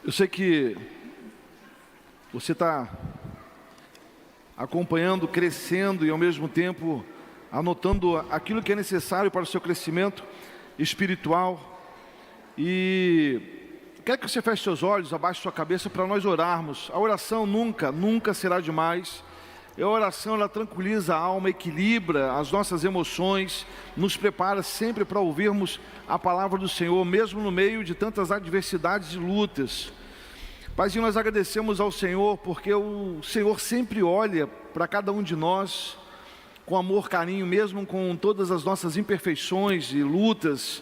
Eu sei que você está acompanhando, crescendo e ao mesmo tempo anotando aquilo que é necessário para o seu crescimento espiritual. E quero que você feche seus olhos, abaixe sua cabeça para nós orarmos. A oração nunca será demais. A oração, ela tranquiliza a alma, equilibra as nossas emoções, nos prepara sempre para ouvirmos a palavra do Senhor, mesmo no meio de tantas adversidades e lutas. Paizinho, nós agradecemos ao Senhor, porque o Senhor sempre olha para cada um de nós com amor, carinho, mesmo com todas as nossas imperfeições e lutas.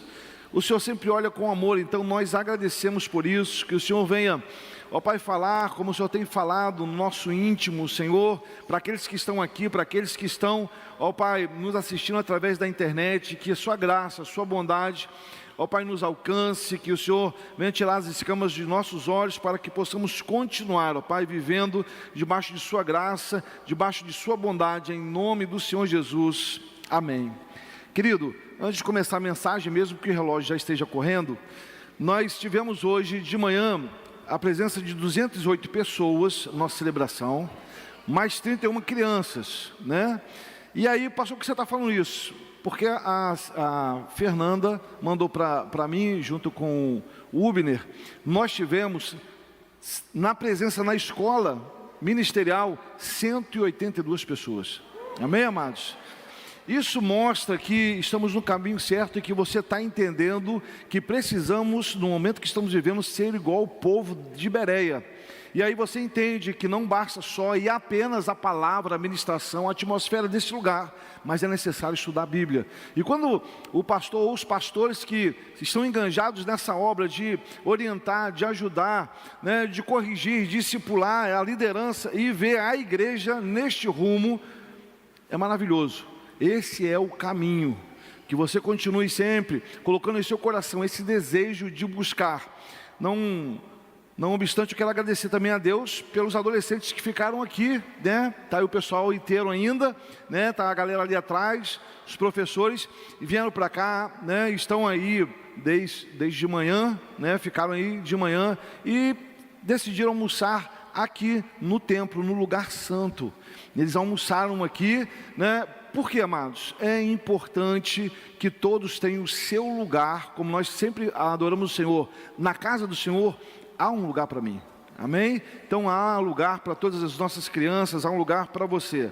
O Senhor sempre olha com amor, então nós agradecemos por isso, que o Senhor venha, ó Pai, falar como o Senhor tem falado no nosso íntimo, Senhor, para aqueles que estão aqui, para aqueles que estão, ó Pai, nos assistindo através da internet, que a sua graça, a sua bondade, ó Pai, nos alcance, que o Senhor venha tirar as escamas de nossos olhos, para que possamos continuar, ó Pai, vivendo debaixo de sua graça, debaixo de sua bondade, em nome do Senhor Jesus, amém. Querido, antes de começar a mensagem, mesmo que o relógio já esteja correndo, nós tivemos hoje de manhã a presença de 208 pessoas na nossa celebração, mais 31 crianças, né? E aí, pastor, por que você está falando isso? Porque a Fernanda mandou para mim, junto com o Ubner, nós tivemos, na presença na escola ministerial, 182 pessoas. Amém, amados? Isso mostra que estamos no caminho certo e que você está entendendo que precisamos, no momento que estamos vivendo, ser igual ao povo de Bereia. E aí você entende que não basta só e apenas a palavra, a ministração, a atmosfera desse lugar, mas é necessário estudar a Bíblia. E quando o pastor ou os pastores que estão enganjados nessa obra de orientar, de ajudar, né, de corrigir, discipular a liderança e ver a igreja neste rumo, é maravilhoso. Esse é o caminho, que você continue sempre colocando em seu coração esse desejo de buscar. Não obstante, eu quero agradecer também a Deus pelos adolescentes que ficaram aqui, né? Está aí o pessoal inteiro ainda, né? Está a galera ali atrás, os professores, e vieram para cá, né? Estão aí desde manhã, né? Ficaram aí de manhã e decidiram almoçar aqui no templo, no lugar santo. Eles almoçaram aqui, né? Por quê, amados? É importante que todos tenham o seu lugar, como nós sempre adoramos o Senhor. Na casa do Senhor há um lugar para mim, amém? Então há lugar para todas as nossas crianças, há um lugar para você.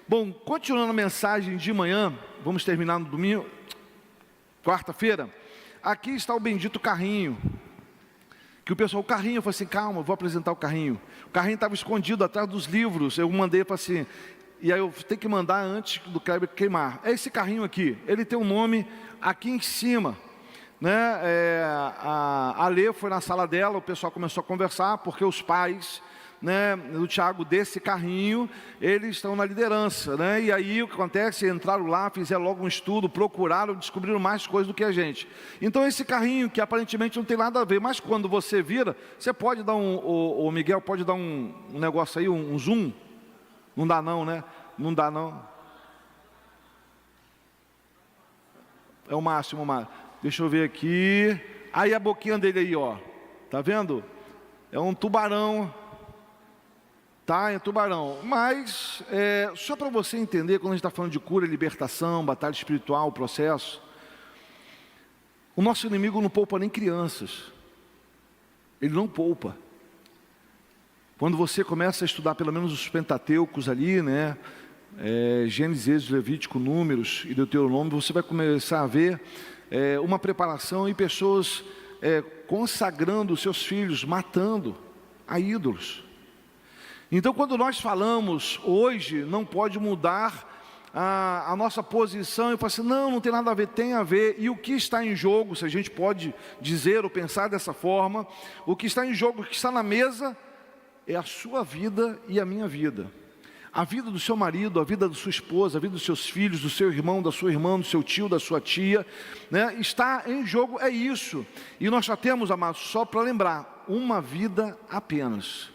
Bom, continuando a mensagem de manhã, vamos terminar no domingo, quarta-feira. Aqui está o bendito carrinho, que o pessoal, o carrinho, eu falei assim, calma, eu vou apresentar o carrinho. O carrinho estava escondido atrás dos livros, eu mandei para assim, e aí eu tenho que mandar antes do Kleber queimar. É esse carrinho aqui, ele tem um nome aqui em cima, né? A Lê foi na sala dela, o pessoal começou a conversar, porque os pais, né, do Tiago desse carrinho, eles estão na liderança, né? E aí o que acontece? Entraram lá, fizeram logo um estudo, procuraram, descobriram mais coisas do que a gente. Então esse carrinho, que aparentemente não tem nada a ver, mas quando você vira, você pode dar o Miguel pode dar um negócio aí, um zoom? Não dá não, né? Não dá não. É o máximo, deixa eu ver aqui. Aí a boquinha dele aí, ó. Tá vendo? É um tubarão. Tá, é tubarão. Mas, só para você entender, quando a gente está falando de cura, libertação, batalha espiritual, processo, o nosso inimigo não poupa nem crianças. Ele não poupa. Quando você começa a estudar pelo menos os Pentateucos ali, né? Gênesis, Êxodo, Levítico, Números e Deuteronômio, você vai começar a ver uma preparação e pessoas consagrando os seus filhos, matando a ídolos. Então, quando nós falamos hoje, não pode mudar a nossa posição e falar assim, não tem nada a ver, tem a ver. E o que está em jogo, se a gente pode dizer ou pensar dessa forma, o que está em jogo, o que está na mesa, é a sua vida e a minha vida. A vida do seu marido, a vida da sua esposa, a vida dos seus filhos, do seu irmão, da sua irmã, do seu tio, da sua tia, né? Está em jogo, é isso. E nós já temos, amados, só para lembrar, uma vida apenas.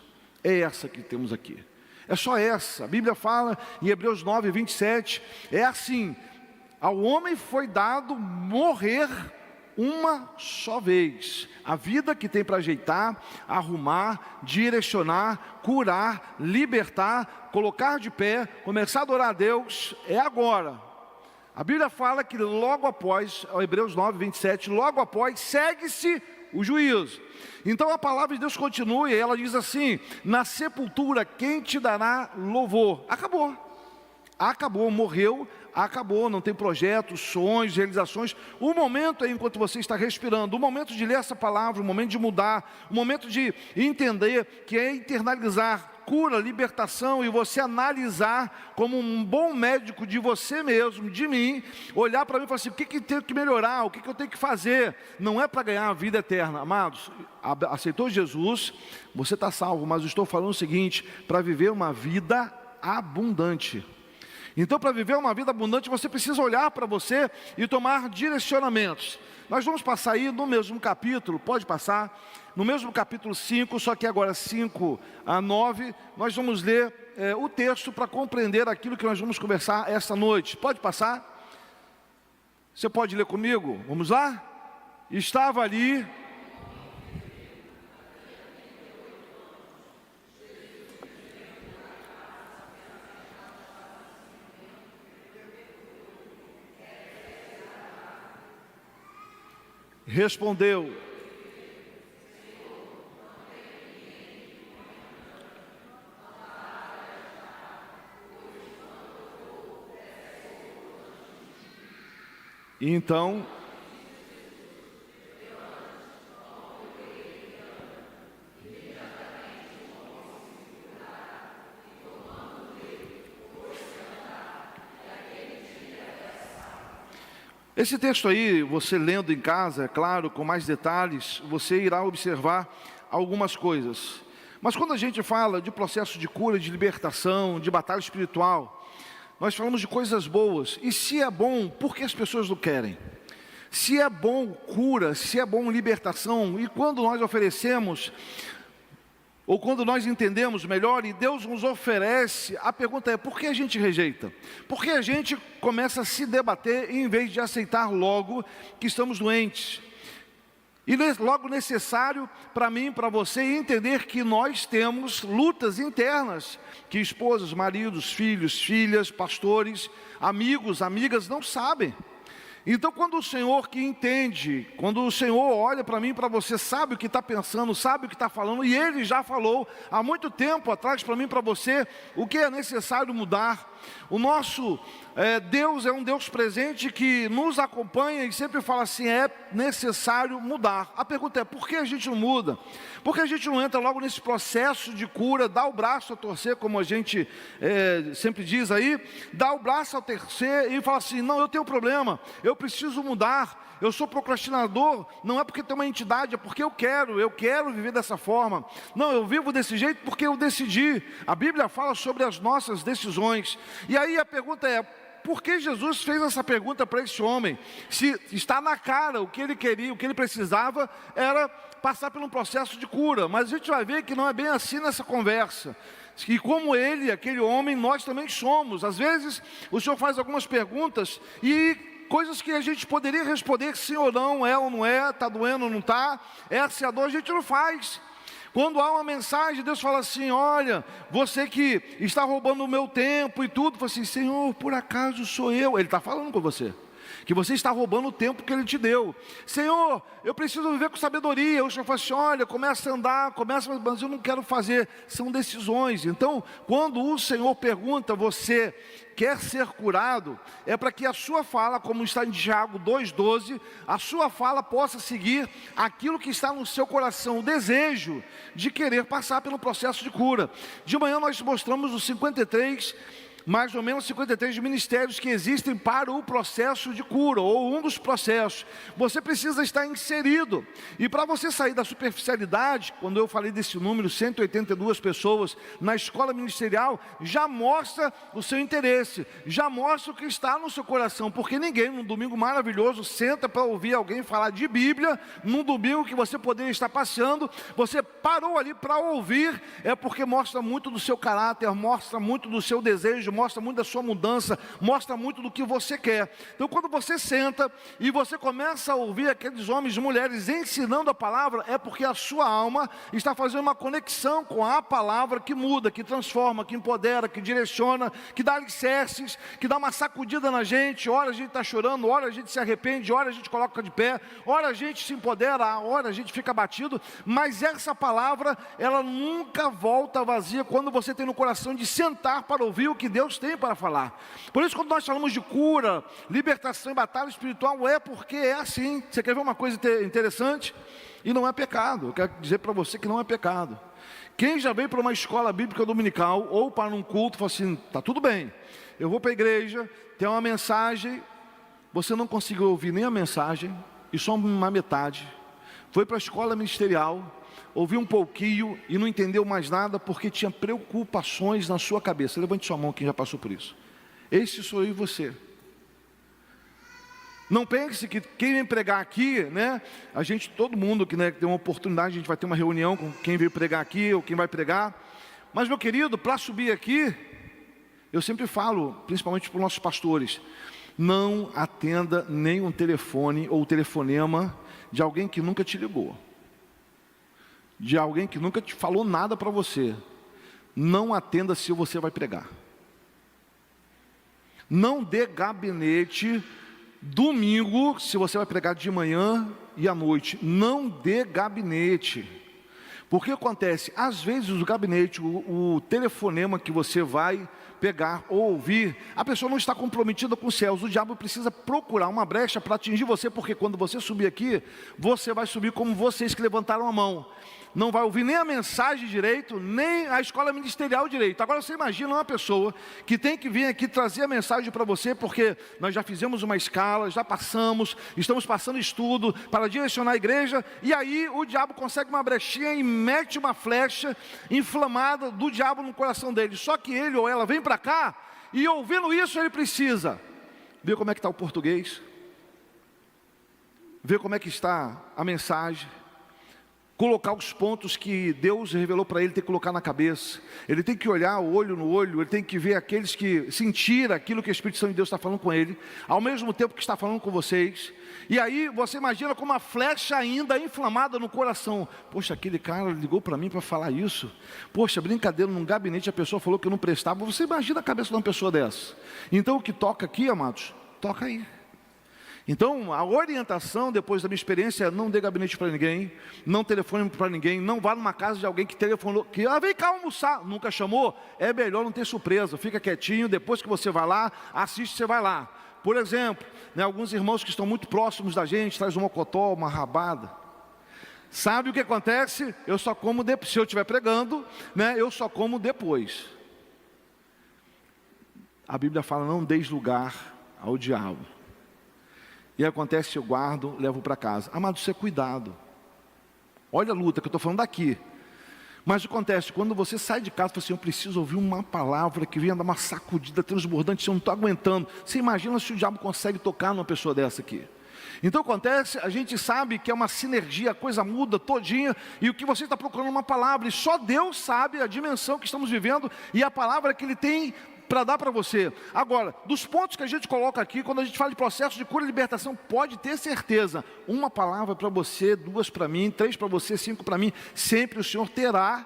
É essa que temos aqui. É só essa. A Bíblia fala em Hebreus 9, 27, é assim, ao homem foi dado morrer uma só vez. A vida que tem para ajeitar, arrumar, direcionar, curar, libertar, colocar de pé, começar a adorar a Deus, é agora. A Bíblia fala que logo após, Hebreus 9, 27, logo após segue-se o juízo. Então a palavra de Deus continua e ela diz assim: na sepultura quem te dará louvor? Acabou, morreu, acabou, não tem projetos, sonhos, realizações. O momento é enquanto você está respirando, o momento de ler essa palavra, o momento de mudar, o momento de entender, que é internalizar cura, libertação, e você analisar como um bom médico de você mesmo, de mim, olhar para mim e falar assim: o que tem que melhorar, o que eu tenho que fazer? Não é para ganhar a vida eterna, amados. Aceitou Jesus, você está salvo, mas eu estou falando o seguinte: para viver uma vida abundante. Então, para viver uma vida abundante, você precisa olhar para você e tomar direcionamentos. Nós vamos passar aí no mesmo capítulo, pode passar, no mesmo capítulo 5, só que agora 5 a 9, nós vamos ler o texto para compreender aquilo que nós vamos conversar esta noite. Pode passar? Você pode ler comigo? Vamos lá? Estava ali... Respondeu: então, esse texto aí, você lendo em casa, é claro, com mais detalhes, você irá observar algumas coisas. Mas quando a gente fala de processo de cura, de libertação, de batalha espiritual, nós falamos de coisas boas. E se é bom, por que as pessoas não querem? Se é bom cura, se é bom libertação, e quando nós oferecemos, ou quando nós entendemos melhor e Deus nos oferece, a pergunta é: por que a gente rejeita? Por que a gente começa a se debater em vez de aceitar logo que estamos doentes? E logo necessário para mim, para você entender que nós temos lutas internas, que esposas, maridos, filhos, filhas, pastores, amigos, amigas não sabem. Então, quando o Senhor que entende, quando o Senhor olha para mim, para você, sabe o que está pensando, sabe o que está falando, e Ele já falou há muito tempo atrás para mim, para você, o que é necessário mudar. O nosso Deus é um Deus presente que nos acompanha e sempre fala assim: é necessário mudar. A pergunta é: por que a gente não muda? Por que a gente não entra logo nesse processo de cura, dá o braço a torcer, como a gente sempre diz aí, dá o braço a torcer e fala assim: não, eu tenho problema, eu preciso mudar. Eu sou procrastinador, não é porque tem uma entidade, é porque eu quero viver dessa forma. Não, eu vivo desse jeito porque eu decidi. A Bíblia fala sobre as nossas decisões. E aí a pergunta é: por que Jesus fez essa pergunta para esse homem? Se está na cara, o que ele queria, o que ele precisava era passar por um processo de cura. Mas a gente vai ver que não é bem assim nessa conversa. E como ele, aquele homem, nós também somos. Às vezes o Senhor faz algumas perguntas e coisas que a gente poderia responder sim ou não é, está doendo ou não está, essa é a dor, a gente não faz. Quando há uma mensagem, Deus fala assim: olha, você que está roubando o meu tempo e tudo, fala assim: Senhor, por acaso sou eu? Ele está falando com você, que você está roubando o tempo que Ele te deu. Senhor, eu preciso viver com sabedoria. O Senhor fala assim: olha, começa a andar, mas eu não quero fazer. São decisões. Então, quando o Senhor pergunta: você quer ser curado? É para que a sua fala, como está em Tiago 2,12, a sua fala possa seguir aquilo que está no seu coração, o desejo de querer passar pelo processo de cura. De manhã nós mostramos os 53, mais ou menos 53 ministérios que existem para o processo de cura, ou um dos processos. Você precisa estar inserido. E para você sair da superficialidade, quando eu falei desse número, 182 pessoas na escola ministerial, já mostra o seu interesse, já mostra o que está no seu coração, porque ninguém num domingo maravilhoso senta para ouvir alguém falar de Bíblia, num domingo que você poderia estar passeando, você parou ali para ouvir, é porque mostra muito do seu caráter, mostra muito do seu desejo, mostra muito da sua mudança, mostra muito do que você quer. Então quando você senta e você começa a ouvir aqueles homens e mulheres ensinando a palavra, é porque a sua alma está fazendo uma conexão com a palavra que muda, que transforma, que empodera, que direciona, que dá alicerces, que dá uma sacudida na gente. Ora a gente está chorando, ora a gente se arrepende, ora a gente coloca de pé, ora a gente se empodera, ora a gente fica abatido, mas essa palavra, ela nunca volta vazia quando você tem no coração de sentar para ouvir o que Deus tem para falar. Por isso, quando nós falamos de cura, libertação e batalha espiritual, é porque é assim. Você quer ver uma coisa interessante? E não é pecado. Eu quero dizer para você que não é pecado. Quem já veio para uma escola bíblica dominical ou para um culto, fala assim, tá tudo bem, eu vou para a igreja, tem uma mensagem, você não conseguiu ouvir nem a mensagem, e só uma metade. Foi para a escola ministerial, ouviu um pouquinho e não entendeu mais nada porque tinha preocupações na sua cabeça. Levante sua mão quem já passou por isso. Esse sou eu e você. Não pense que quem vem pregar aqui, né? A gente, todo mundo que, né, tem uma oportunidade, a gente vai ter uma reunião com quem veio pregar aqui ou quem vai pregar. Mas, meu querido, para subir aqui, eu sempre falo, principalmente para os nossos pastores, não atenda nenhum telefone ou telefonema de alguém que nunca te ligou, de alguém que nunca te falou nada para você. Não atenda se você vai pregar. Não dê gabinete domingo, se você vai pregar de manhã e à noite. Não dê gabinete. Porque acontece, às vezes o gabinete, o telefonema que você vai pegar ou ouvir, a pessoa não está comprometida com os céus. O diabo precisa procurar uma brecha para atingir você, porque quando você subir aqui, você vai subir como vocês que levantaram a mão. Não vai ouvir nem a mensagem direito, nem a escola ministerial direito. Agora você imagina uma pessoa que tem que vir aqui trazer a mensagem para você, porque nós já fizemos uma escala, já passamos, estamos passando estudo para direcionar a igreja, e aí o diabo consegue uma brechinha e mete uma flecha inflamada do diabo no coração dele. Só que ele ou ela vem para cá, e ouvindo isso ele precisa ver como é que está o português, ver como é que está a mensagem, colocar os pontos que Deus revelou para ele, tem que colocar na cabeça. Ele tem que olhar olho no olho, ele tem que ver aqueles que sentir aquilo que a Espírito Santo de Deus está falando com ele, ao mesmo tempo que está falando com vocês. E aí você imagina com uma flecha ainda inflamada no coração. Poxa, aquele cara ligou para mim para falar isso. Poxa, brincadeira, num gabinete a pessoa falou que eu não prestava. Você imagina a cabeça de uma pessoa dessa. Então o que toca aqui, amados, toca aí. Então, a orientação, depois da minha experiência, é não dê gabinete para ninguém, não telefone para ninguém, não vá numa casa de alguém que telefonou, que vem cá almoçar, nunca chamou, é melhor não ter surpresa, fica quietinho, depois que você vai lá, assiste, você vai lá. Por exemplo, né, alguns irmãos que estão muito próximos da gente, traz um mocotó, uma rabada. Sabe o que acontece? Eu só como depois, se eu estiver pregando, né, eu só como depois. A Bíblia fala, não deis lugar ao diabo. E acontece, eu guardo, levo para casa. Amado, isso é cuidado. Olha a luta que eu estou falando daqui. Mas acontece, quando você sai de casa, você fala assim, eu preciso ouvir uma palavra que venha dar uma sacudida transbordante, se eu não estou aguentando. Você imagina se o diabo consegue tocar numa pessoa dessa aqui. Então acontece, a gente sabe que é uma sinergia, a coisa muda todinha, e o que você está procurando é uma palavra, e só Deus sabe a dimensão que estamos vivendo, e a palavra que Ele tem para dar para você. Agora, dos pontos que a gente coloca aqui, quando a gente fala de processo de cura e libertação, pode ter certeza, uma palavra para você, duas para mim, três para você, cinco para mim, sempre o Senhor terá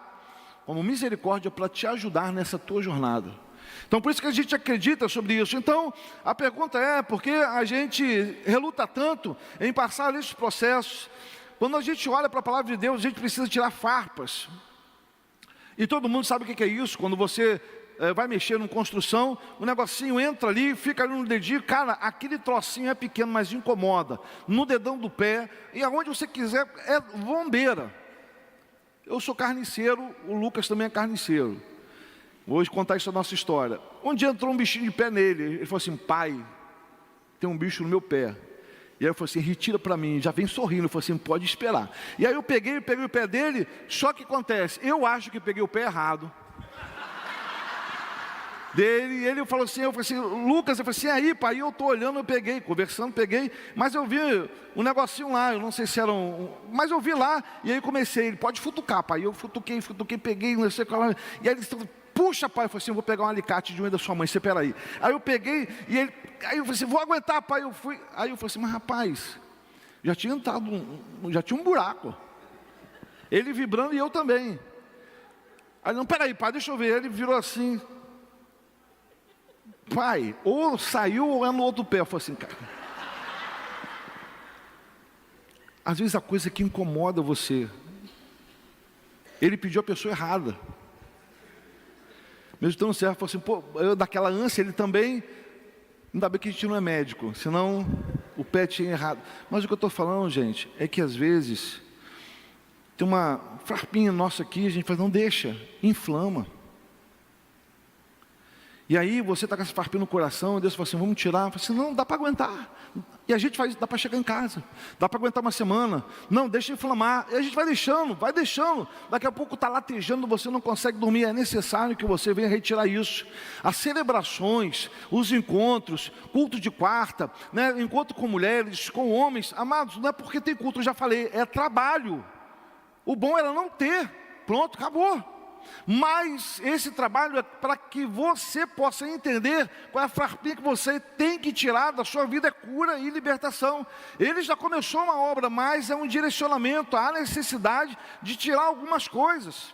como misericórdia para te ajudar nessa tua jornada. Então por isso que a gente acredita sobre isso. Então a pergunta é, por que a gente reluta tanto em passar esses processos? Quando a gente olha para a palavra de Deus, a gente precisa tirar farpas. E todo mundo sabe o que é isso, quando você vai mexer numa construção, o negocinho entra ali, fica ali no dedinho, cara, aquele trocinho é pequeno, mas incomoda, no dedão do pé, e aonde você quiser, é bombeira. Eu sou carniceiro, o Lucas também é carniceiro. Vou hoje contar essa nossa história. Um dia entrou um bichinho de pé nele, ele falou assim, pai, tem um bicho no meu pé. E aí eu falei assim, retira para mim, já vem sorrindo, eu falei assim, pode esperar. E aí eu peguei o pé dele, só que acontece, eu acho que peguei o pé errado dele, e ele falou assim, eu falei assim, Lucas, eu falei assim, aí pai, eu estou olhando, eu peguei, conversando, peguei, mas eu vi um negocinho lá, eu não sei se era mas eu vi lá, e aí comecei, ele pode futucar pai, eu futuquei, peguei, não sei qual, e aí ele puxa, pai. Eu falei assim, eu vou pegar um alicate de unha da sua mãe, você peraí. Aí eu peguei, aí eu falei assim, vou aguentar, pai. Aí eu falei assim, mas rapaz, já tinha entrado, já tinha um buraco. Ele vibrando e eu também. Aí, não, peraí, pai, deixa eu ver. Ele virou assim, pai, ou saiu ou é no outro pé. Eu falei assim, cara. Às vezes a coisa que incomoda você, ele pediu a pessoa errada. Mesmo tão certo, falou assim, pô, eu daquela ânsia, ele também, ainda bem que a gente não é médico, senão o pé tinha errado. Mas o que eu estou falando, gente, é que às vezes, tem uma farpinha nossa aqui, a gente fala, não deixa, inflama. E aí você está com essa farpinha no coração, e Deus fala assim, vamos tirar. Eu falo assim, não, dá para aguentar. E a gente faz, dá para chegar em casa, dá para aguentar uma semana. Não, deixa inflamar. E a gente vai deixando. Daqui a pouco está latejando, você não consegue dormir. É necessário que você venha retirar isso. As celebrações, os encontros, culto de quarta, né, encontro com mulheres, com homens. Amados, não é porque tem culto, eu já falei, é trabalho. O bom era não ter. Pronto, acabou. Mas esse trabalho é para que você possa entender qual é a farpinha que você tem que tirar da sua vida, é cura e libertação. Ele já começou uma obra, mas é um direcionamento, há necessidade de tirar algumas coisas.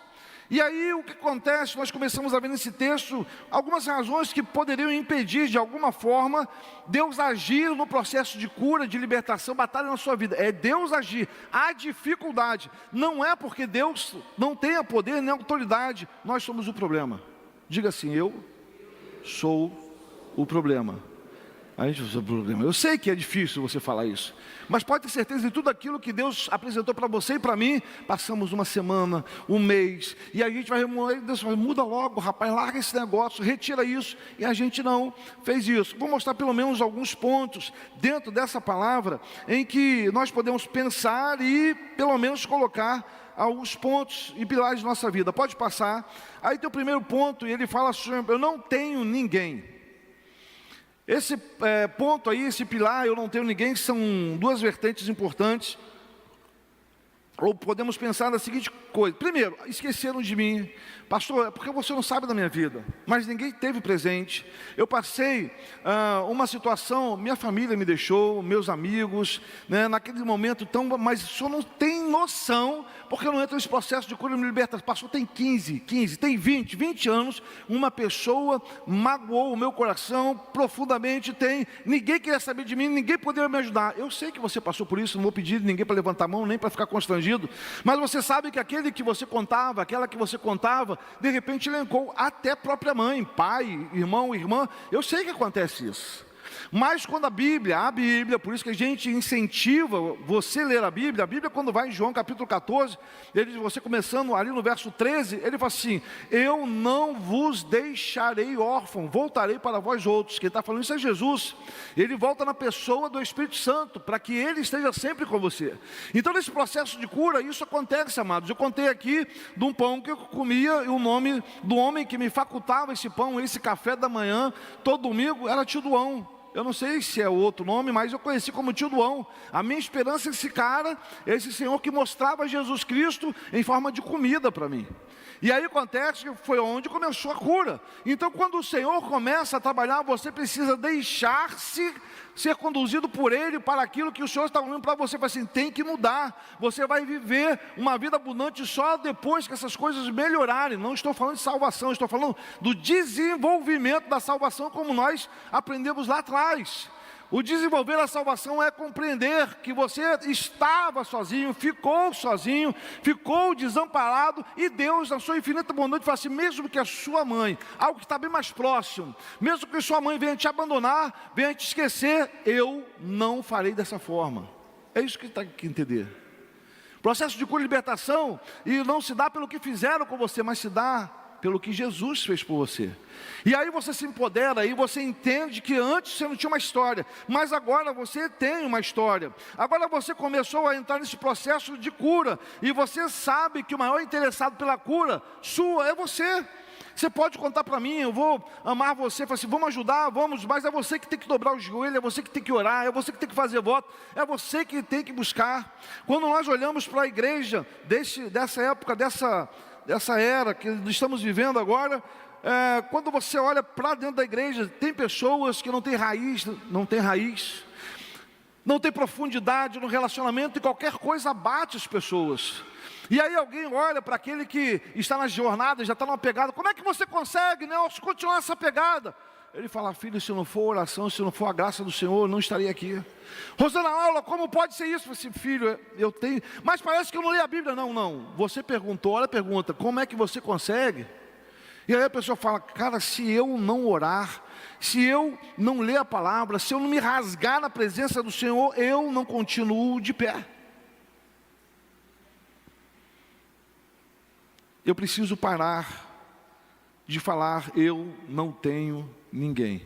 E aí o que acontece? Nós começamos a ver nesse texto algumas razões que poderiam impedir de alguma forma Deus agir no processo de cura, de libertação, batalha na sua vida. É Deus agir. Há dificuldade. Não é porque Deus não tenha poder nem autoridade. Nós somos o problema. Diga assim, eu sou o problema. A gente usa o problema. Eu sei que é difícil você falar isso, mas pode ter certeza de tudo aquilo que Deus apresentou para você e para mim. Passamos uma semana, um mês, e a gente vai remover. Deus fala, muda logo, rapaz, larga esse negócio, retira isso. E a gente não fez isso. Vou mostrar pelo menos alguns pontos dentro dessa palavra em que nós podemos pensar e pelo menos colocar alguns pontos e pilares de nossa vida. Pode passar. Aí tem o primeiro ponto, e ele fala assim, eu não tenho ninguém. Esse ponto aí, esse pilar, eu não tenho ninguém, são duas vertentes importantes. Ou podemos pensar na seguinte coisa. Primeiro, esqueceram de mim. Pastor, é porque você não sabe da minha vida. Mas ninguém teve presente. Eu passei uma situação, minha família me deixou, meus amigos, né, naquele momento tão... Mas o senhor não tem noção, porque eu não entro nesse processo de cura e me libertação. Pastor, tem 15, tem 20 anos, uma pessoa magoou o meu coração profundamente, ninguém queria saber de mim, ninguém poderia me ajudar. Eu sei que você passou por isso, não vou pedir ninguém para levantar a mão, nem para ficar constrangido, mas você sabe que aquele que você contava, aquela que você contava, de repente elencou até própria mãe, pai, irmão, irmã. Eu sei que acontece isso. Mas quando a Bíblia, por isso que a gente incentiva você a ler a Bíblia quando vai em João capítulo 14, você começando ali no verso 13, ele fala assim, eu não vos deixarei órfão, voltarei para vós outros. Quem está falando isso é Jesus. Ele volta na pessoa do Espírito Santo, para que Ele esteja sempre com você. Então nesse processo de cura, isso acontece, amados. Eu contei aqui de um pão que eu comia, e o nome do homem que me facultava esse pão, esse café da manhã, todo domingo, era tio Duão. Eu não sei se é outro nome, mas eu conheci como tio Duão. A minha esperança é esse cara, esse senhor que mostrava Jesus Cristo em forma de comida para mim. E aí acontece que foi onde começou a cura. Então quando o Senhor começa a trabalhar, você precisa deixar-se ser conduzido por Ele para aquilo que o Senhor está olhando para você. Fala assim, tem que mudar. Você vai viver uma vida abundante só depois que essas coisas melhorarem. Não estou falando de salvação, estou falando do desenvolvimento da salvação como nós aprendemos lá atrás. O desenvolver a salvação é compreender que você estava sozinho, ficou desamparado, e Deus, na sua infinita bondade, fala assim, mesmo que a sua mãe, algo que está bem mais próximo, mesmo que sua mãe venha te abandonar, venha te esquecer, eu não farei dessa forma. É isso que está aqui a entender. Processo de cura e libertação, e não se dá pelo que fizeram com você, mas se dá pelo que Jesus fez por você. E aí você se empodera, e você entende que antes você não tinha uma história, mas agora você tem uma história. Agora você começou a entrar nesse processo de cura, e você sabe que o maior interessado pela cura sua é você. Você pode contar para mim, eu vou amar você, falar assim, vamos ajudar, vamos, mas é você que tem que dobrar o joelho, é você que tem que orar, é você que tem que fazer voto, é você que tem que buscar. Quando nós olhamos para a igreja dessa época, dessa era que estamos vivendo agora, quando você olha para dentro da igreja, tem pessoas que não têm raiz, não tem profundidade no relacionamento e qualquer coisa abate as pessoas. E aí alguém olha para aquele que está nas jornadas, já está numa pegada, como é que você consegue, Nelson, continuar essa pegada? Ele fala, filho, se não for oração, se não for a graça do Senhor, eu não estaria aqui. Rosana, aula, como pode ser isso? Eu falei, filho, eu tenho, mas parece que eu não li a Bíblia. Não, você perguntou, olha a pergunta, como é que você consegue? E aí a pessoa fala, cara, se eu não orar, se eu não ler a palavra, se eu não me rasgar na presença do Senhor, eu não continuo de pé. Eu preciso parar de falar, eu não tenho ninguém.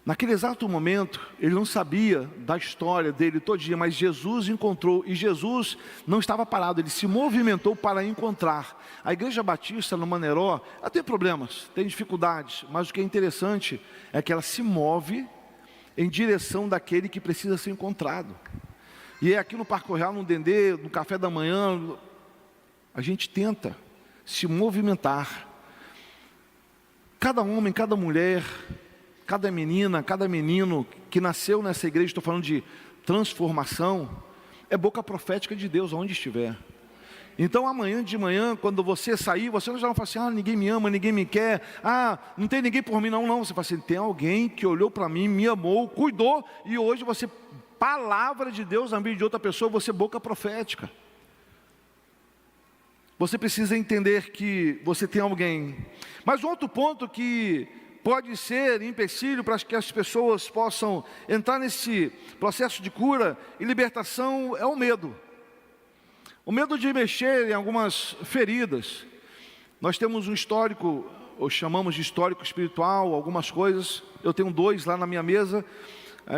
Naquele exato momento, ele não sabia da história dele todinha, mas Jesus encontrou, e Jesus não estava parado, ele se movimentou para encontrar. A Igreja Batista no Maneró, ela tem problemas, tem dificuldades, mas o que é interessante é que ela se move em direção daquele que precisa ser encontrado. E é aqui no Parque Royal, no Dendê, no café da manhã, a gente tenta se movimentar. Cada homem, cada mulher, cada menina, cada menino que nasceu nessa igreja, estou falando de transformação, é boca profética de Deus, onde estiver. Então amanhã de manhã, quando você sair, você já não fala assim, ninguém me ama, ninguém me quer, não tem ninguém por mim, não. Você fala assim, tem alguém que olhou para mim, me amou, cuidou, e hoje você, palavra de Deus na vida de outra pessoa, você boca profética. Você precisa entender que você tem alguém. Mas um outro ponto que pode ser empecilho para que as pessoas possam entrar nesse processo de cura e libertação é o medo. O medo de mexer em algumas feridas. Nós temos um histórico, ou chamamos de histórico espiritual, algumas coisas. Eu tenho 2 lá na minha mesa,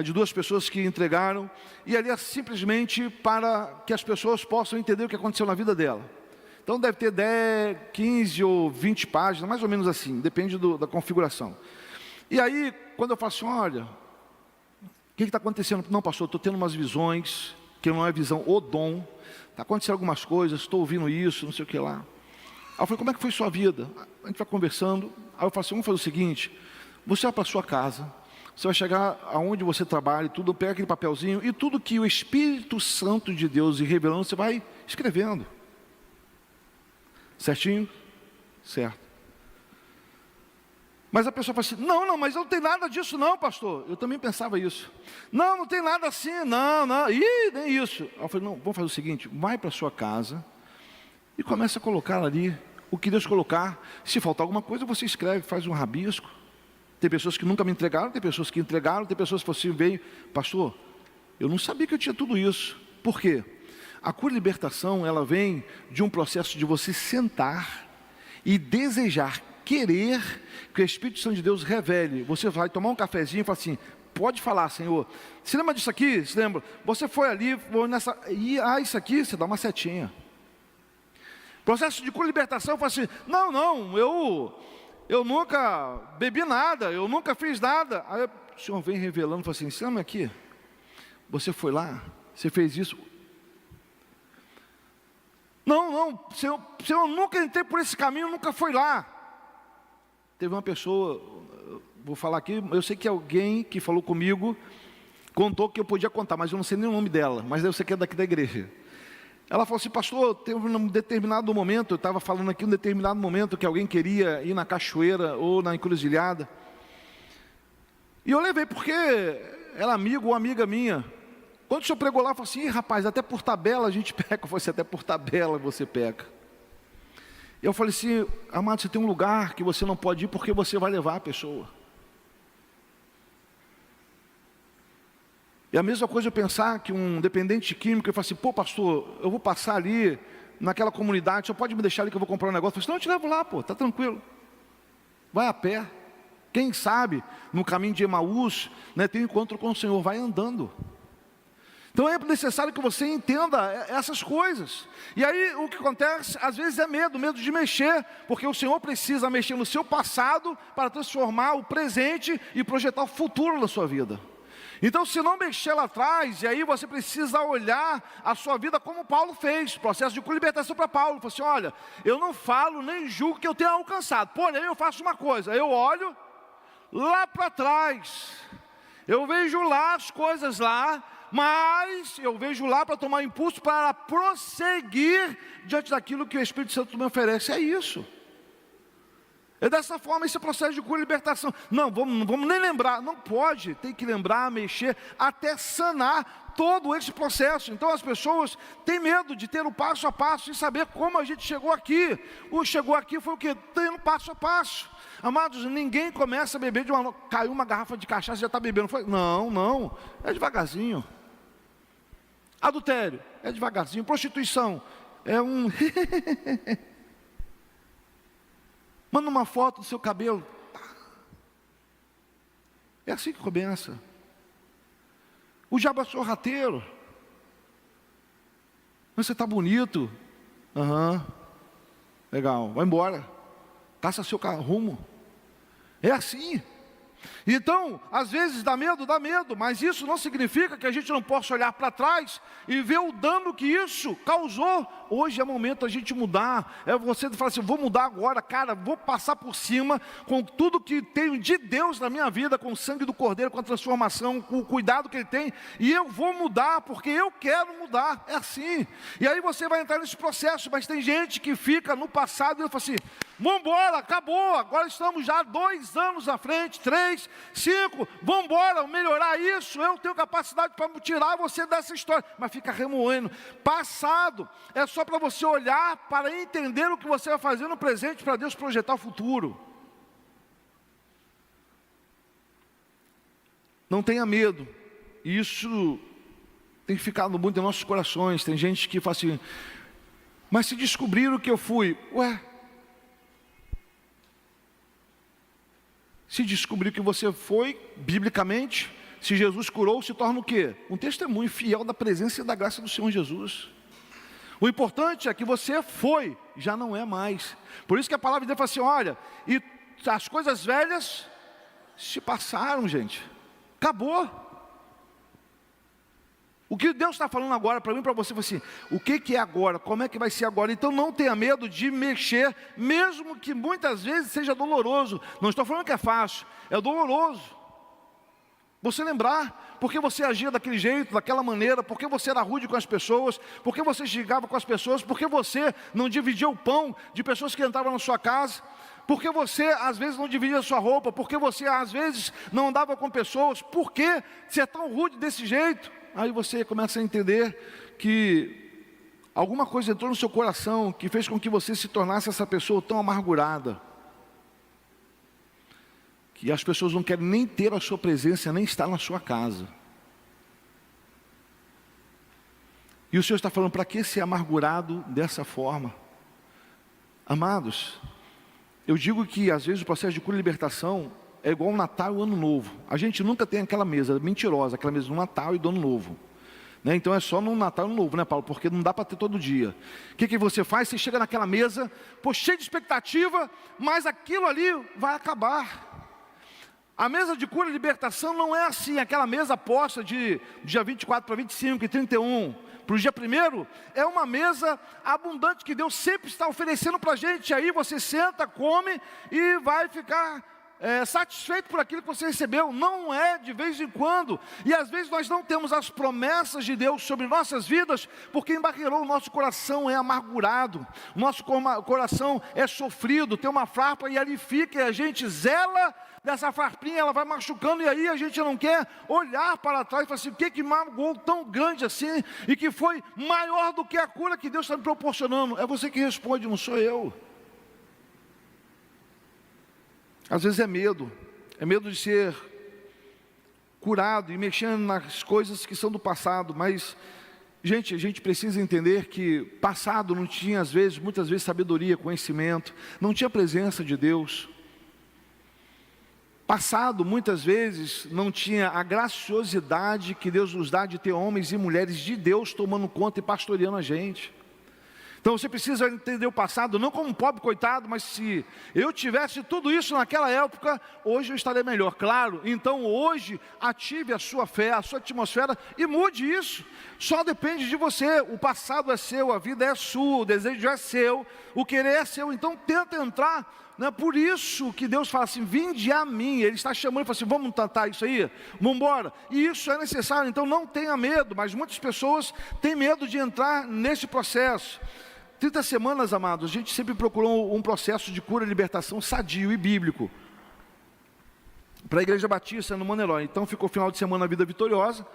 de 2 pessoas que entregaram. E ali é simplesmente para que as pessoas possam entender o que aconteceu na vida dela. Então deve ter 10, 15 ou 20 páginas, mais ou menos assim, depende da configuração. E aí, quando eu falo assim, olha, o que está acontecendo? Não, pastor, estou tendo umas visões, que não é visão, o dom, está acontecendo algumas coisas, estou ouvindo isso, não sei o que lá. Aí eu falei, como é que foi sua vida? A gente vai conversando, aí eu falo assim, vamos fazer o seguinte, você vai para a sua casa, você vai chegar aonde você trabalha, tudo, pega aquele papelzinho, e tudo que o Espírito Santo de Deus ir revelando, você vai escrevendo. Certinho? Certo. Mas a pessoa fala assim, não, mas não tem nada disso não, pastor. Eu também pensava isso. Não tem nada assim, não, nem isso. Aí eu falei, não, vamos fazer o seguinte, vai para a sua casa e começa a colocar ali o que Deus colocar. Se faltar alguma coisa, você escreve, faz um rabisco. Tem pessoas que nunca me entregaram, tem pessoas que entregaram, tem pessoas que falam assim, veio, pastor, eu não sabia que eu tinha tudo isso. Por quê? A cura e libertação, ela vem de um processo de você sentar e desejar, querer que o Espírito Santo de Deus revele. Você vai tomar um cafezinho e fala assim, pode falar, Senhor, se lembra disso aqui? Se lembra? Você foi ali, foi nessa, e isso aqui, você dá uma setinha. Processo de cura e libertação, eu falo assim, não, eu nunca bebi nada, eu nunca fiz nada. Aí o Senhor vem revelando, fala assim, se lembra aqui? Você foi lá, você fez isso. Não, Senhor, eu nunca entrei por esse caminho, nunca fui lá. Teve uma pessoa, vou falar aqui, eu sei que alguém que falou comigo, contou que eu podia contar, mas eu não sei nem o nome dela, mas eu sei que é daqui da igreja. Ela falou assim, pastor, teve um determinado momento, eu estava falando aqui um determinado momento que alguém queria ir na cachoeira ou na encruzilhada. E eu levei porque era amigo ou amiga minha. Quando o senhor pregou lá, eu falei assim, rapaz, até por tabela a gente peca. Eu falei assim, até por tabela você peca. E eu falei assim, amado, você tem um lugar que você não pode ir porque você vai levar a pessoa. E a mesma coisa eu pensar que um dependente químico, eu falo assim, pô pastor, eu vou passar ali naquela comunidade, só pode me deixar ali que eu vou comprar um negócio. Eu falei assim, não, eu te levo lá, pô, tá tranquilo. Vai a pé. Quem sabe, no caminho de Emaús, tem um encontro com o Senhor, vai andando. Então é necessário que você entenda essas coisas. E aí o que acontece, às vezes é medo de mexer, porque o Senhor precisa mexer no seu passado para transformar o presente e projetar o futuro da sua vida. Então, se não mexer lá atrás, e aí você precisa olhar a sua vida como Paulo fez, processo de libertação para Paulo. Falou assim: olha, eu não falo nem julgo que eu tenha alcançado, porém eu faço uma coisa, eu olho lá para trás, eu vejo lá as coisas lá, mas eu vejo lá para tomar impulso para prosseguir diante daquilo que o Espírito Santo me oferece. É isso. É dessa forma esse processo de cura e libertação. Não vamos nem lembrar, não pode, tem que lembrar, mexer, até sanar todo esse processo. Então as pessoas têm medo de ter o passo a passo e saber como a gente chegou aqui. O chegou aqui foi o quê? Tendo passo a passo. Amados, ninguém começa a beber caiu uma garrafa de cachaça e já está bebendo. Não, é devagarzinho. Adultério, é devagarzinho. Prostituição, é um... Manda uma foto do seu cabelo. É assim que começa. O diabo é sorrateiro. Você está bonito. Legal, vai embora. Caça seu rumo. É assim. Então, às vezes dá medo, mas isso não significa que a gente não possa olhar para trás e ver o dano que isso causou. Hoje é momento da gente mudar. É você falar assim: vou mudar agora, cara, vou passar por cima com tudo que tenho de Deus na minha vida, com o sangue do Cordeiro, com a transformação, com o cuidado que Ele tem, e eu vou mudar, porque eu quero mudar. É assim. E aí você vai entrar nesse processo, mas tem gente que fica no passado e fala assim: vamos embora, acabou, agora estamos já 2 anos à frente, 3, 5, vamos embora, melhorar isso, eu tenho capacidade para tirar você dessa história, mas fica remoendo. Passado é só para você olhar, para entender o que você vai fazer no presente, para Deus projetar o futuro. Não tenha medo, isso tem ficado muito em nossos corações. Tem gente que fala assim: mas se descobriram que eu fui, se descobrir que você foi, biblicamente, se Jesus curou, se torna o quê? Um testemunho fiel da presença e da graça do Senhor Jesus. O importante é que você foi, já não é mais. Por isso que a palavra de Deus fala assim: olha, e as coisas velhas se passaram, gente. Acabou. O que Deus está falando agora para mim e para você, assim: o que é agora? Como é que vai ser agora? Então não tenha medo de mexer, mesmo que muitas vezes seja doloroso. Não estou falando que é fácil, é doloroso. Você lembrar, porque você agia daquele jeito, daquela maneira, porque você era rude com as pessoas, porque você xingava com as pessoas, porque você não dividia o pão de pessoas que entravam na sua casa, porque você às vezes não dividia a sua roupa, porque você às vezes não andava com pessoas, por que você é tão rude desse jeito? Aí você começa a entender que alguma coisa entrou no seu coração que fez com que você se tornasse essa pessoa tão amargurada, que as pessoas não querem nem ter a sua presença, nem estar na sua casa. E o Senhor está falando: para que ser amargurado dessa forma? Amados, eu digo que às vezes o processo de cura e libertação é igual o Natal e o Ano Novo. A gente nunca tem aquela mesa mentirosa, aquela mesa do Natal e do Ano Novo, né? Então é só no Natal e no Ano Novo, né, Paulo? Porque não dá para ter todo dia. O que você faz? Você chega naquela mesa, cheio de expectativa, mas aquilo ali vai acabar. A mesa de cura e libertação não é assim, aquela mesa posta de dia 24 para 25 e 31 para o dia 1º, é uma mesa abundante que Deus sempre está oferecendo para a gente. Aí você senta, come e vai ficar satisfeito por aquilo que você recebeu. Não é de vez em quando. E às vezes nós não temos as promessas de Deus sobre nossas vidas, porque embarreirou, o nosso coração é amargurado, o nosso coração é sofrido, tem uma farpa e ali fica, e a gente zela dessa farpinha, ela vai machucando, e aí a gente não quer olhar para trás e falar assim: o que magoou tão grande assim, e que foi maior do que a cura que Deus está me proporcionando? É você que responde, não sou eu. Às vezes é medo de ser curado e mexendo nas coisas que são do passado, mas, gente, a gente precisa entender que passado não tinha, muitas vezes, sabedoria, conhecimento, não tinha presença de Deus. Passado, muitas vezes, não tinha a graciosidade que Deus nos dá de ter homens e mulheres de Deus tomando conta e pastoreando a gente. Então você precisa entender o passado não como um pobre coitado, mas se eu tivesse tudo isso naquela época, hoje eu estaria melhor, claro. Então hoje ative a sua fé, a sua atmosfera e mude isso. Só depende de você. O passado é seu, a vida é sua, o desejo é seu, o querer é seu. Então tenta entrar. Não é por isso que Deus fala assim, vinde a mim. Ele está chamando e fala assim, vamos tratar isso aí? Vamos embora. E isso é necessário, então não tenha medo. Mas muitas pessoas têm medo de entrar nesse processo. 30 semanas, amados, a gente sempre procurou um processo de cura e libertação sadio e bíblico para a Igreja Batista no Monerói. Então ficou o final de semana a Vida Vitoriosa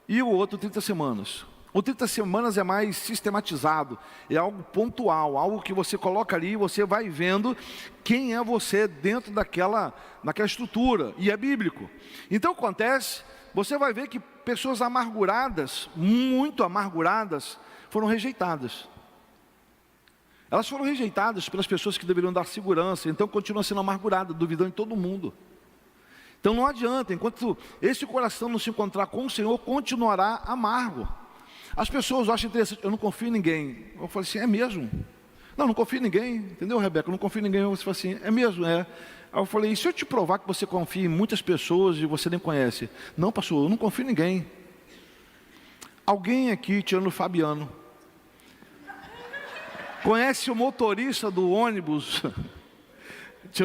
e o outro 30 semanas. O 30 semanas é mais sistematizado, é algo pontual, algo que você coloca ali e você vai vendo quem é você dentro daquela estrutura, e é bíblico. Então acontece, você vai ver que pessoas amarguradas, muito amarguradas, foram rejeitadas. Elas foram rejeitadas pelas pessoas que deveriam dar segurança, então continuam sendo amarguradas, duvidando de todo mundo. Então não adianta, enquanto esse coração não se encontrar com o Senhor, continuará amargo. As pessoas acham interessante, eu não confio em ninguém. Eu falei assim, é mesmo? Não confio em ninguém, entendeu, Rebeca? Eu não confio em ninguém. Você fala assim, é mesmo, é. Aí eu falei, e se eu te provar que você confia em muitas pessoas e você nem conhece? Não, pastor, eu não confio em ninguém. Alguém aqui, tirando o Fabiano, conhece o motorista do ônibus?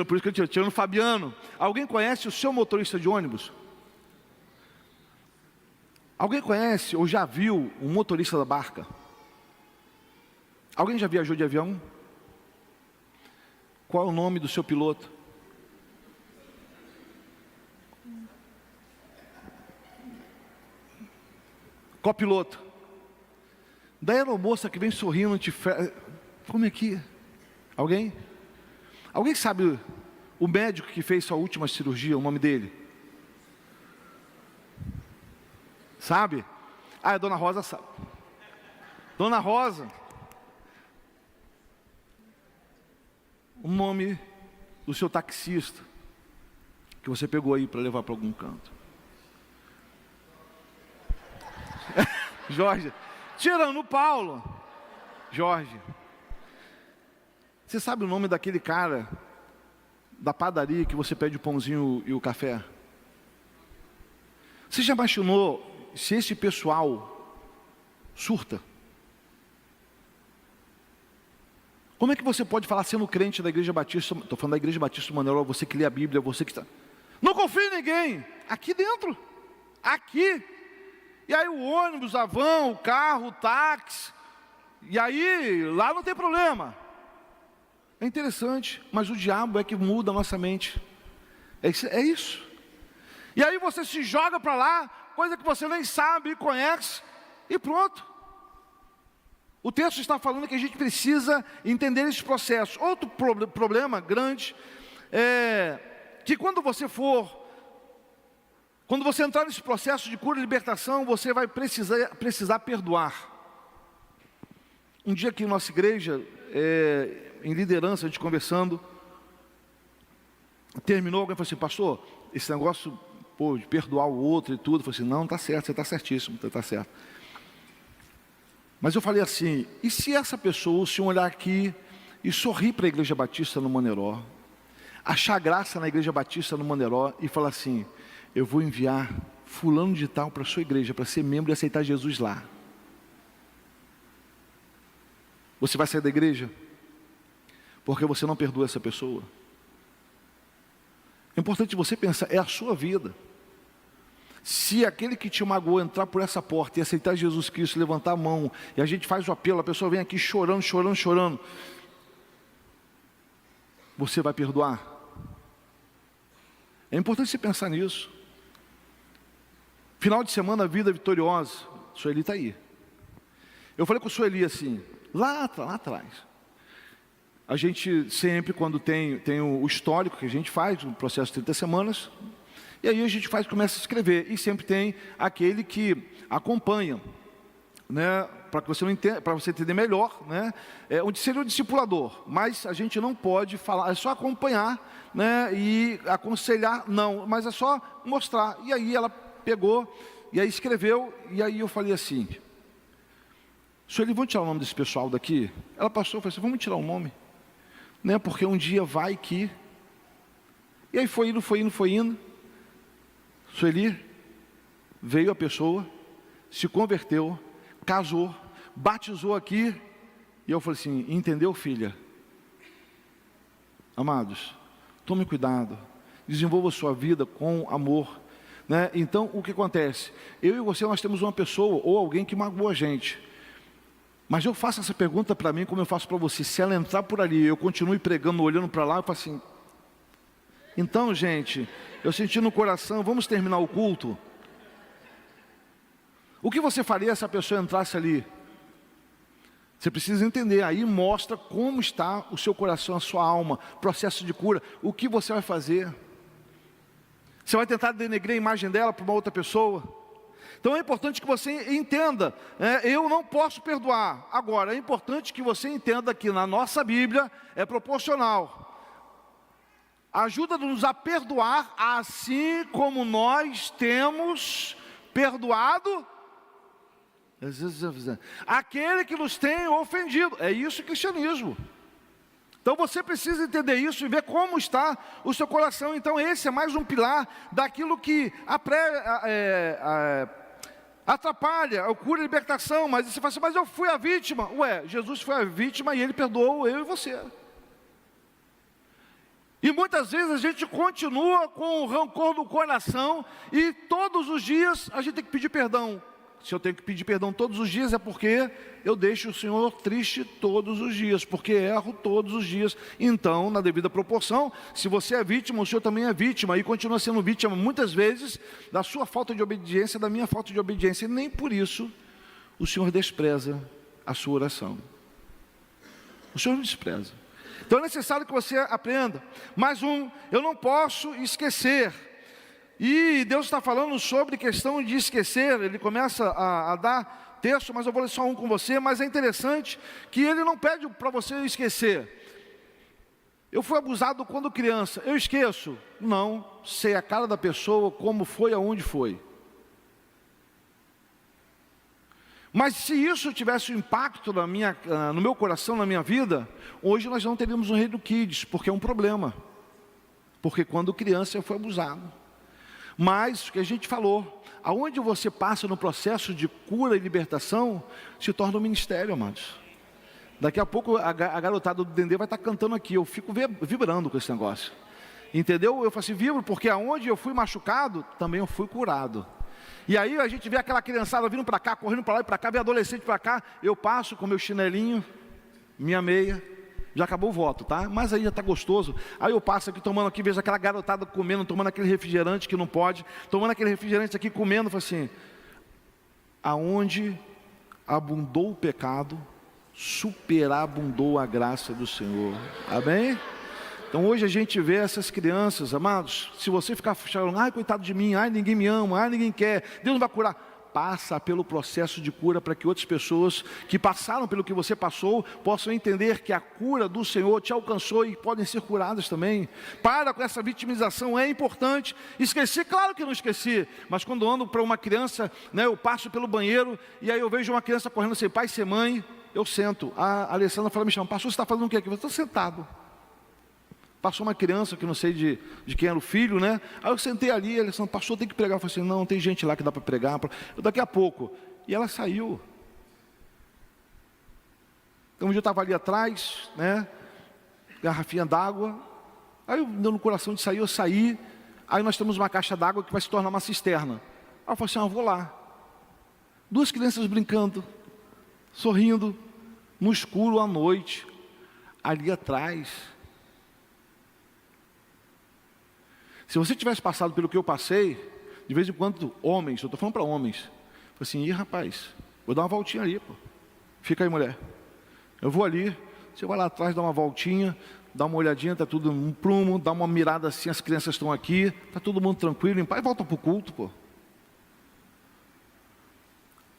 Por isso que eu tirando o Fabiano. Alguém conhece o seu motorista de ônibus? Alguém conhece ou já viu um motorista da barca? Alguém já viajou de avião? Qual é o nome do seu piloto? Copiloto. Da aeromoça que vem sorrindo, como é que? Alguém? Alguém sabe o médico que fez sua última cirurgia, o nome dele? Sabe? Ah, a Dona Rosa sabe. Dona Rosa. O nome do seu taxista que você pegou aí para levar para algum canto. Jorge. Tirando o Paulo. Jorge. Você sabe o nome daquele cara da padaria que você pede o pãozinho e o café? Você já imaginou se esse pessoal surta? Como é que você pode falar sendo crente da Igreja Batista? Estou falando da Igreja Batista do Monerói, você que lê a Bíblia, você que está... Não confia em ninguém. Aqui dentro. Aqui. E aí o ônibus, a van, o carro, o táxi. E aí, lá não tem problema. É interessante, mas o diabo é que muda a nossa mente. É isso. E aí você se joga para lá, coisa que você nem sabe e conhece, e pronto. O texto está falando que a gente precisa entender esse processo. Outro problema grande é que quando você entrar nesse processo de cura e libertação, você vai precisar perdoar. Um dia aqui em nossa igreja, em liderança, a gente conversando, terminou, alguém falou assim, pastor, esse negócio de perdoar o outro e tudo, eu falei assim, não, está certo, você está certíssimo, está certo. Mas eu falei assim, e se essa pessoa, se olhar aqui e sorrir para a Igreja Batista no Moneró, achar graça na Igreja Batista no Moneró e falar assim, eu vou enviar fulano de tal para a sua igreja, para ser membro e aceitar Jesus lá. Você vai sair da igreja? Porque você não perdoa essa pessoa. É importante você pensar, é a sua vida. Se aquele que te magoou entrar por essa porta e aceitar Jesus Cristo, levantar a mão, e a gente faz o apelo, a pessoa vem aqui chorando, você vai perdoar? É importante você pensar nisso. Final de semana, Vida Vitoriosa, Sueli está aí. Eu falei com o Sueli assim, lá atrás. A gente sempre, quando tem o histórico que a gente faz, o processo de 30 semanas, e aí a gente começa a escrever, e sempre tem aquele que acompanha, né, para você entender melhor, né, onde seria o discipulador, mas a gente não pode falar, é só acompanhar, né, e aconselhar, não, mas é só mostrar. E aí ela pegou, e aí escreveu, e aí eu falei assim, Sueli, vamos tirar o nome desse pessoal daqui? Ela passou e falou assim, vamos tirar o nome. Né? Porque um dia vai que... E aí foi indo. Sueli, veio a pessoa, se converteu, casou, batizou aqui. E eu falei assim, entendeu, filha? Amados, tome cuidado, desenvolva a sua vida com amor. Né? Então, o que acontece? Eu e você, nós temos uma pessoa ou alguém que magoou a gente. Mas eu faço essa pergunta para mim, como eu faço para você. Se ela entrar por ali, eu continuo pregando, olhando para lá, eu falo assim... Então, gente, eu senti no coração, vamos terminar o culto. O que você faria se a pessoa entrasse ali? Você precisa entender, aí mostra como está o seu coração, a sua alma, processo de cura. O que você vai fazer? Você vai tentar denegrir a imagem dela para uma outra pessoa? Então é importante que você entenda, eu não posso perdoar. Agora, é importante que você entenda que na nossa Bíblia é proporcional. Ajuda-nos a perdoar assim como nós temos perdoado aquele que nos tem ofendido. É isso o cristianismo. Então você precisa entender isso e ver como está o seu coração. Então esse é mais um pilar daquilo que atrapalha a cura e a libertação. Mas você fala assim, mas eu fui a vítima. Ué, Jesus foi a vítima e Ele perdoou eu e você. E muitas vezes a gente continua com o rancor no coração e todos os dias a gente tem que pedir perdão. Se eu tenho que pedir perdão todos os dias é porque eu deixo o Senhor triste todos os dias, porque erro todos os dias. Então, na devida proporção, se você é vítima, o Senhor também é vítima e continua sendo vítima muitas vezes da sua falta de obediência, da minha falta de obediência. E nem por isso o Senhor despreza a sua oração. O Senhor não despreza. Então é necessário que você aprenda. Mais um, eu não posso esquecer. E Deus está falando sobre questão de esquecer. Ele começa a dar texto, mas eu vou ler só um com você. Mas é interessante que Ele não pede para você esquecer. Eu fui abusado quando criança, eu esqueço? Não, sei a cara da pessoa, como foi, aonde foi. Mas se isso tivesse um impacto no meu coração, na minha vida, hoje nós não teríamos um Reino Kids, porque é um problema. Porque quando criança eu fui abusado. Mas, o que a gente falou, aonde você passa no processo de cura e libertação, se torna um ministério, amados. Daqui a pouco a garotada do Dendê vai estar cantando aqui, eu fico vibrando com esse negócio. Entendeu? Eu falo assim, vibro, porque aonde eu fui machucado, também eu fui curado. E aí a gente vê aquela criançada vindo para cá, correndo para lá e para cá, vê adolescente para cá, eu passo com meu chinelinho, minha meia, já acabou o voto, tá? Mas aí já está gostoso. Aí eu passo aqui tomando aqui, vejo aquela garotada comendo, tomando aquele refrigerante que não pode, tomando aquele refrigerante aqui, comendo, falo assim, aonde abundou o pecado, superabundou a graça do Senhor. Amém? Então hoje a gente vê essas crianças, amados, se você ficar falando, ai coitado de mim, ai ninguém me ama, ai ninguém quer, Deus não vai curar. Passa pelo processo de cura para que outras pessoas que passaram pelo que você passou, possam entender que a cura do Senhor te alcançou e podem ser curadas também. Para com essa vitimização, é importante. Esqueci, claro que não esqueci, mas quando ando para uma criança, né, eu passo pelo banheiro e aí eu vejo uma criança correndo sem pai e sem mãe, eu sento. A Alessandra fala, me chama, pastor, você está fazendo o que aqui? Eu estou sentado. Passou uma criança que não sei de quem era o filho, né? Aí eu sentei ali, ele falou, pastor, tem que pregar. Eu falei assim, não, tem gente lá que dá para pregar. Daqui a pouco. E ela saiu. Então um dia eu estava ali atrás, né? Garrafinha d'água. Aí eu deu no coração de sair, eu saí. Aí nós temos uma caixa d'água que vai se tornar uma cisterna. Aí eu falei assim, eu vou lá. Duas crianças brincando, sorrindo, no escuro à noite, ali atrás. Se você tivesse passado pelo que eu passei, de vez em quando, homens, eu estou falando para homens, falei assim, ih rapaz, vou dar uma voltinha ali, pô. Fica aí mulher, eu vou ali, você vai lá atrás, dá uma voltinha, dá uma olhadinha, está tudo um prumo, dá uma mirada assim, as crianças estão aqui, está todo mundo tranquilo, em paz, volta para o culto, pô.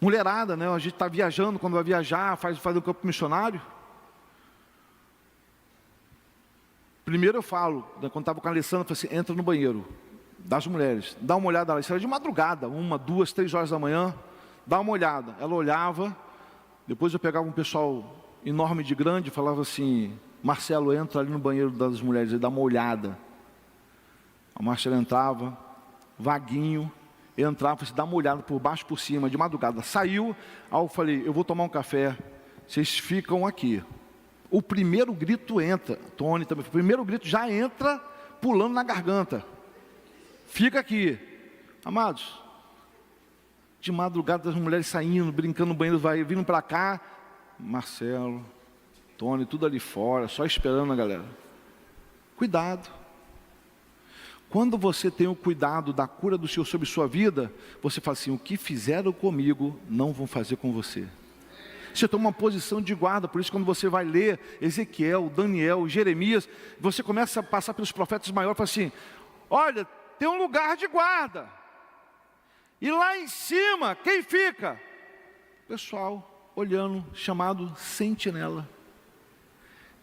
Mulherada, né, a gente está viajando, quando vai viajar, faz o campo missionário. Primeiro eu falo, né, quando estava com a Alessandra, eu falei assim, entra no banheiro das mulheres, dá uma olhada lá, isso era de madrugada, 1, 2, 3 horas da manhã, dá uma olhada. Ela olhava, Depois eu pegava um pessoal enorme de grande e falava assim: Marcelo, entra ali no banheiro das mulheres e dá uma olhada. A Marcelo entrava, vaguinho, entrava, dá uma olhada por baixo, por cima, de madrugada. Saiu, aí eu falei: eu vou tomar um café, vocês ficam aqui. O primeiro grito entra, Tony também, o primeiro grito já entra pulando na garganta. Fica aqui. Amados, de madrugada as mulheres saindo, brincando no banheiro, vindo para cá. Marcelo, Tony, tudo ali fora, só esperando a galera. Cuidado. Quando você tem o cuidado da cura do Senhor sobre sua vida, você fala assim: o que fizeram comigo, não vão fazer com você. Você toma uma posição de guarda. Por isso, quando você vai ler Ezequiel, Daniel, Jeremias, você começa a passar pelos profetas maiores e fala assim: olha, tem um lugar de guarda, e lá em cima, quem fica? Pessoal olhando, chamado sentinela.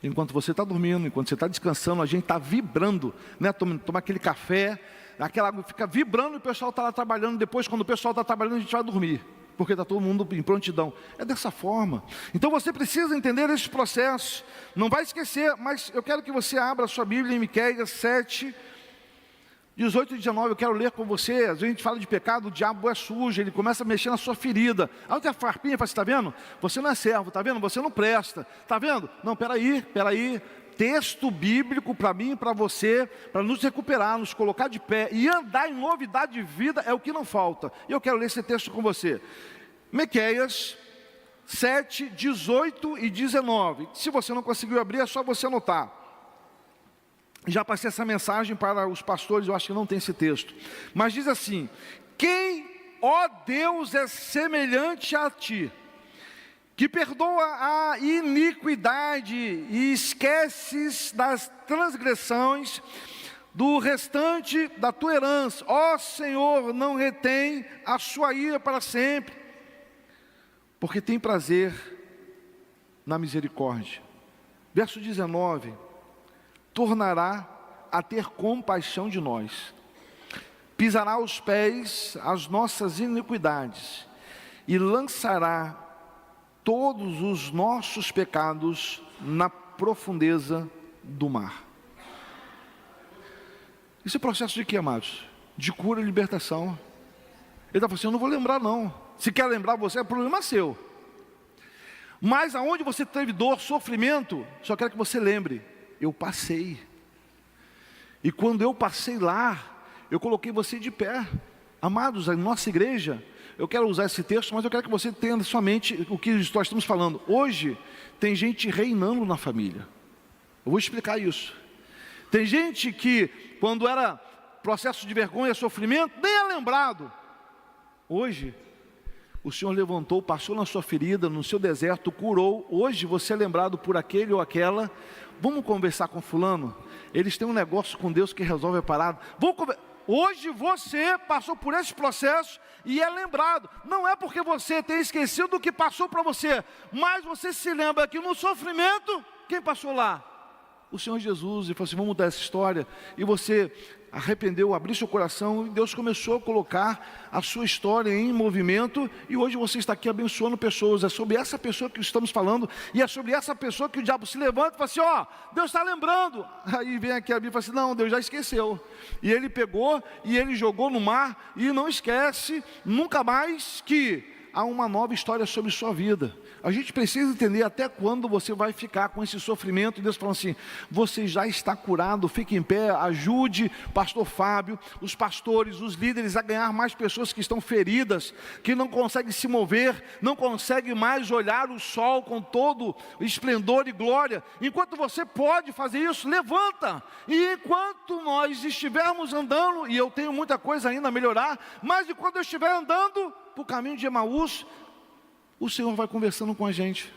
Enquanto você está dormindo, enquanto você está descansando, a gente está vibrando, né? Toma aquele café, aquela água fica vibrando e o pessoal está lá trabalhando. Depois, quando o pessoal está trabalhando, a gente vai dormir, porque está todo mundo em prontidão. É dessa forma. Então você precisa entender esse processo. Não vai esquecer, mas eu quero que você abra a sua Bíblia em Miqueias 7, 18 e 19, eu quero ler com você. Às vezes a gente fala de pecado, o diabo é sujo, ele começa a mexer na sua ferida. Aí tem a farpinha, fala assim: está vendo? Você não é servo, está vendo? Você não presta, está vendo? Não, peraí. Texto bíblico para mim e para você, para nos recuperar, nos colocar de pé e andar em novidade de vida é o que não falta. E eu quero ler esse texto com você. Miqueias 7, 18 e 19. Se você não conseguiu abrir, é só você anotar. Já passei essa mensagem para os pastores, eu acho que não tem esse texto. Mas diz assim: quem, ó Deus, é semelhante a ti, que perdoa a iniquidade e esqueces das transgressões do restante da tua herança. Ó Senhor, não retém a sua ira para sempre, porque tem prazer na misericórdia. Verso 19: tornará a ter compaixão de nós, pisará aos pés as nossas iniquidades e lançará todos os nossos pecados na profundeza do mar. Esse é processo de quê, amados? De cura e libertação. Ele está falando assim: eu não vou lembrar não. Se quer lembrar você, é problema seu. Mas aonde você teve dor, sofrimento, só quero que você lembre: eu passei. E quando eu passei lá, eu coloquei você de pé. Amados, a nossa igreja, eu quero usar esse texto, mas eu quero que você tenha na sua mente o que nós estamos falando. Hoje, tem gente reinando na família. Eu vou explicar isso. Tem gente que, quando era processo de vergonha, sofrimento, nem é lembrado. Hoje, o Senhor levantou, passou na sua ferida, no seu deserto, curou. Hoje você é lembrado por aquele ou aquela. Vamos conversar com fulano? Eles têm um negócio com Deus que resolve a parada. Hoje você passou por esse processo e é lembrado. Não é porque você tem esquecido do que passou para você, mas você se lembra que no sofrimento, quem passou lá? O Senhor Jesus. E falou assim: vamos mudar essa história. E você arrependeu, abriu seu coração, e Deus começou a colocar a sua história em movimento, e hoje você está aqui abençoando pessoas. É sobre essa pessoa que estamos falando, e é sobre essa pessoa que o diabo se levanta e fala assim: ó, Deus está lembrando. Aí vem aqui a Bíblia e fala assim: não, Deus já esqueceu. E ele pegou, e ele jogou no mar, e não esquece nunca mais que há uma nova história sobre sua vida. A gente precisa entender até quando você vai ficar com esse sofrimento. E Deus fala assim: você já está curado, fique em pé, ajude o pastor Fábio, os pastores, os líderes a ganhar mais pessoas que estão feridas, que não conseguem se mover, não conseguem mais olhar o sol com todo esplendor e glória. Enquanto você pode fazer isso, levanta. E enquanto nós estivermos andando, e eu tenho muita coisa ainda a melhorar, mas enquanto eu estiver andando para o caminho de Emaús, o Senhor vai conversando com a gente.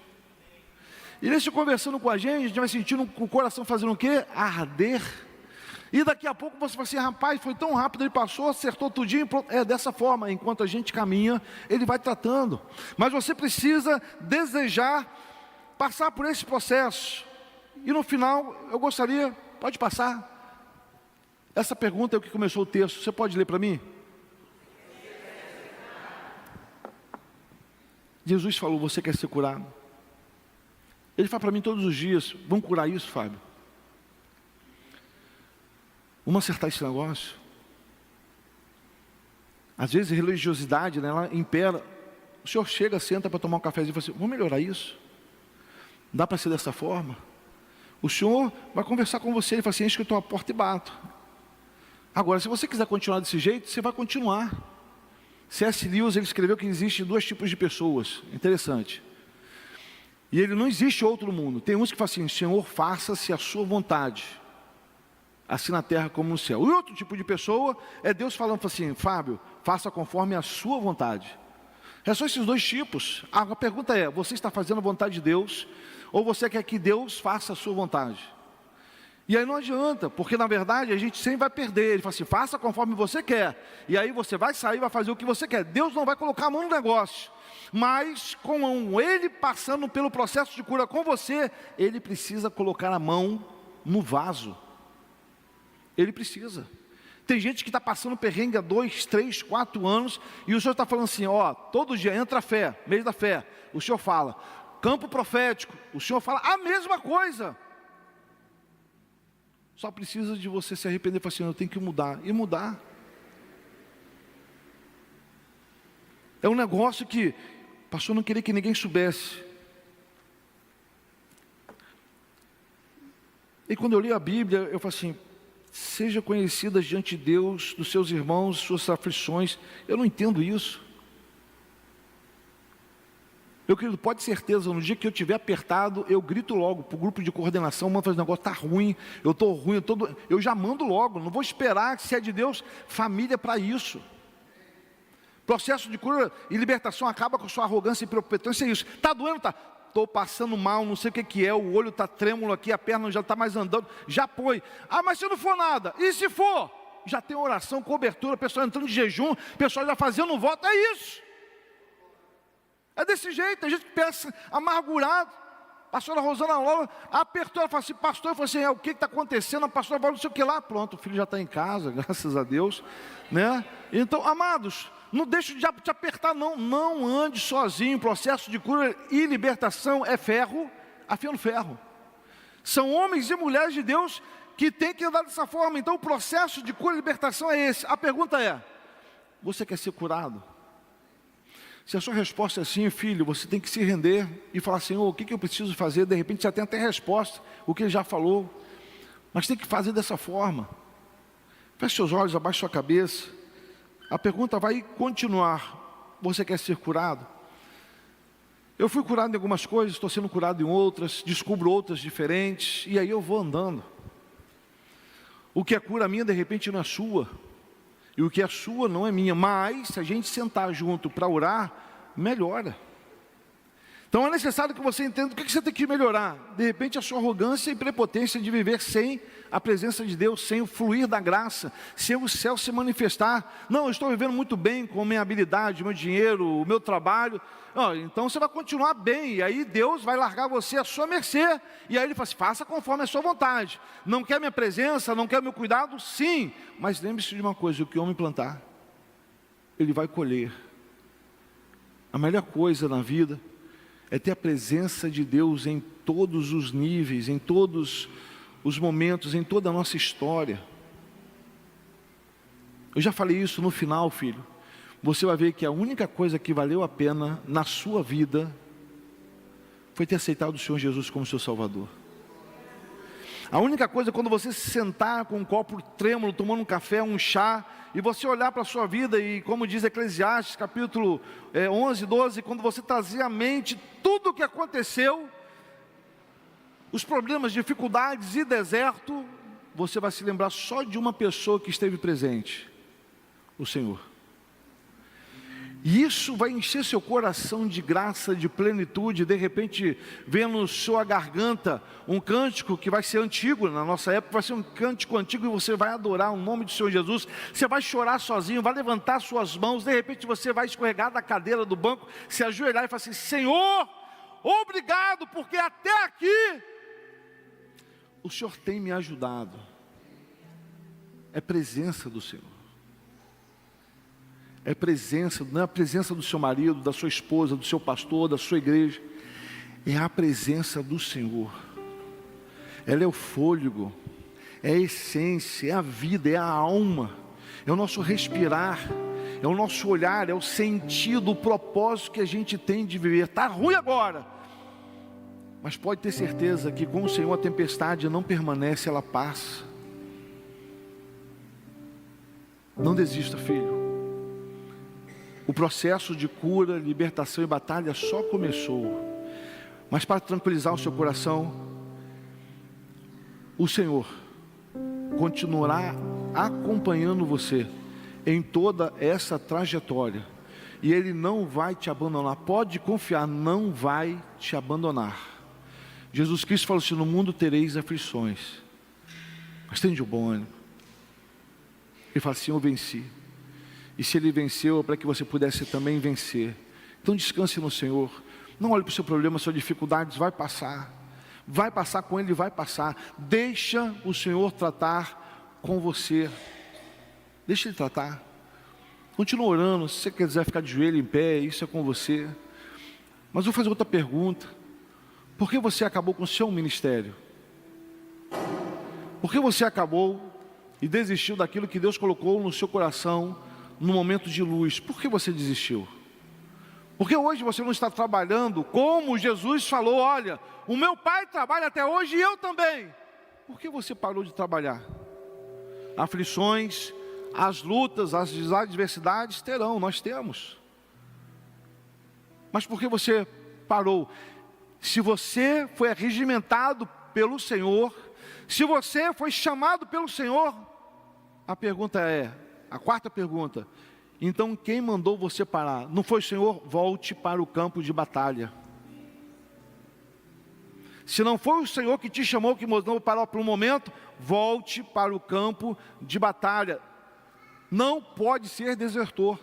E nesse conversando com a gente vai sentindo o coração fazendo o quê? Arder. E daqui a pouco você vai assim: rapaz, foi tão rápido, ele passou, acertou tudinho. É dessa forma, enquanto a gente caminha, ele vai tratando. Mas você precisa desejar passar por esse processo. E no final, eu gostaria, pode passar. Essa pergunta é o que começou o texto. Você pode ler para mim? Jesus falou, você quer ser curado? Ele fala para mim todos os dias, vamos curar isso, Fábio? Vamos acertar esse negócio? Às vezes a religiosidade, né, ela impera. O senhor chega, senta para tomar um cafezinho e fala assim, vamos melhorar isso? Dá para ser dessa forma? O senhor vai conversar com você, ele fala assim, enche que eu estou à porta e bato. Agora, se você quiser continuar desse jeito, você vai continuar. C.S. Lewis, ele escreveu que existem dois tipos de pessoas, interessante. E ele não existe outro no mundo. Tem uns que falam assim, Senhor, faça-se a sua vontade, assim na terra como no céu. E outro tipo de pessoa é Deus falando assim, Fábio, faça conforme a sua vontade. É só esses dois tipos. A pergunta é, você está fazendo a vontade de Deus, ou você quer que Deus faça a sua vontade? E aí não adianta, porque na verdade a gente sempre vai perder. Ele fala assim, faça conforme você quer. E aí você vai sair e vai fazer o que você quer. Deus não vai colocar a mão no negócio. Mas com Ele passando pelo processo de cura com você, Ele precisa colocar a mão no vaso. Ele precisa. Tem gente que está passando perrengue há 2, 3, 4 anos, e o Senhor está falando assim, ó, todo dia entra a fé, mês da fé, o Senhor fala, campo profético, o Senhor fala a mesma coisa. Só precisa de você se arrepender e falar assim, eu tenho que mudar, e mudar. É um negócio que, pastor, não queria que ninguém soubesse. E quando eu li a Bíblia, eu falo assim, seja conhecida diante de Deus, dos seus irmãos, suas aflições. Eu não entendo isso. Meu querido, pode ter certeza, no dia que eu estiver apertado, eu grito logo para o grupo de coordenação, mando fazer negócio, está ruim, eu estou ruim, eu já mando logo, não vou esperar, se é de Deus, família para isso. Processo de cura e libertação acaba com sua arrogância e prepotência, é isso. Está doendo? Está. Estou passando mal, não sei o que é, o olho está trêmulo aqui, a perna já está mais andando, já põe. Ah, mas se não for nada, e se for? Já tem oração, cobertura, pessoal entrando de jejum, pessoal já fazendo voto, é isso. É desse jeito, a gente pensa amargurado. A pastora Rosana Lola apertou, ela falou assim, pastor, eu falei assim, o que está acontecendo? A pastora falou, não sei o que lá, pronto, o filho já está em casa, graças a Deus, né? Então, amados, não deixe o diabo te apertar, não. Não ande sozinho. O processo de cura e libertação é ferro, afiando ferro. São homens e mulheres de Deus que têm que andar dessa forma. Então o processo de cura e libertação é esse. A pergunta é, você quer ser curado? Se a sua resposta é sim, filho, você tem que se render e falar, Senhor, o que eu preciso fazer? De repente já tem até resposta, o que ele já falou. Mas tem que fazer dessa forma. Feche seus olhos, abaixe sua cabeça. A pergunta vai continuar. Você quer ser curado? Eu fui curado em algumas coisas, estou sendo curado em outras, descubro outras diferentes, e aí eu vou andando. O que é cura minha, de repente, não é sua. E o que é sua não é minha. Mas, se a gente sentar junto para orar, melhora. Então é necessário que você entenda o que você tem que melhorar. De repente a sua arrogância e prepotência de viver sem a presença de Deus, sem o fluir da graça, sem o céu se manifestar. Não, eu estou vivendo muito bem com a minha habilidade, o meu dinheiro, o meu trabalho. Não, então você vai continuar bem, e aí Deus vai largar você à sua mercê. E aí Ele fala assim, faça conforme a sua vontade. Não quer minha presença, não quer meu cuidado? Sim, mas lembre-se de uma coisa, o que o homem plantar, ele vai colher. A melhor coisa na vida é ter a presença de Deus em todos os níveis, em todos os momentos, em toda a nossa história. Eu já falei isso no final, filho. Você vai ver que a única coisa que valeu a pena na sua vida foi ter aceitado o Senhor Jesus como seu Salvador. A única coisa é quando você se sentar com um copo trêmulo, tomando um café, um chá, e você olhar para a sua vida e, como diz Eclesiastes, capítulo 11, 12, quando você trazer à mente tudo o que aconteceu, os problemas, dificuldades e deserto, você vai se lembrar só de uma pessoa que esteve presente, o Senhor. E isso vai encher seu coração de graça, de plenitude. De repente, vendo na sua garganta um cântico que vai ser antigo, na nossa época vai ser um cântico antigo, e você vai adorar o nome do Senhor Jesus. Você vai chorar sozinho, vai levantar suas mãos. De repente você vai escorregar da cadeira do banco, se ajoelhar e falar assim, Senhor, obrigado, porque até aqui o Senhor tem me ajudado. É presença do Senhor. É presença, não é a presença do seu marido, da sua esposa, do seu pastor, da sua igreja. É a presença do Senhor. Ela é o fôlego, é a essência, é a vida, é a alma, é o nosso respirar, é o nosso olhar, é o sentido, o propósito que a gente tem de viver. Está ruim agora, mas pode ter certeza que com o Senhor a tempestade não permanece, ela passa. Não desista, filho. O processo de cura, libertação e batalha só começou. Mas para tranquilizar o seu coração, o Senhor continuará acompanhando você em toda essa trajetória. E Ele não vai te abandonar. Pode confiar, não vai te abandonar. Jesus Cristo falou assim: no mundo tereis aflições, mas tende o bom ânimo. Ele fala assim: eu venci. E se Ele venceu, é para que você pudesse também vencer. Então descanse no Senhor. Não olhe para o seu problema, suas dificuldades, vai passar. Vai passar com Ele, vai passar. Deixa o Senhor tratar com você. Deixa Ele tratar. Continua orando. Se você quiser ficar de joelho em pé, isso é com você. Mas vou fazer outra pergunta. Por que você acabou com o seu ministério? Por que você acabou e desistiu daquilo que Deus colocou no seu coração no momento de luz? Por que você desistiu? Porque hoje você não está trabalhando como Jesus falou: olha, o meu pai trabalha até hoje e eu também. Por que você parou de trabalhar? Aflições, as lutas, as adversidades terão, nós temos. Mas por que você parou? Se você foi regimentado pelo Senhor, se você foi chamado pelo Senhor, a pergunta é, a quarta pergunta: então quem mandou você parar? Não foi o Senhor? Volte para o campo de batalha. Se não foi o Senhor que te chamou, que mandou parar por um momento, volte para o campo de batalha. Não pode ser desertor.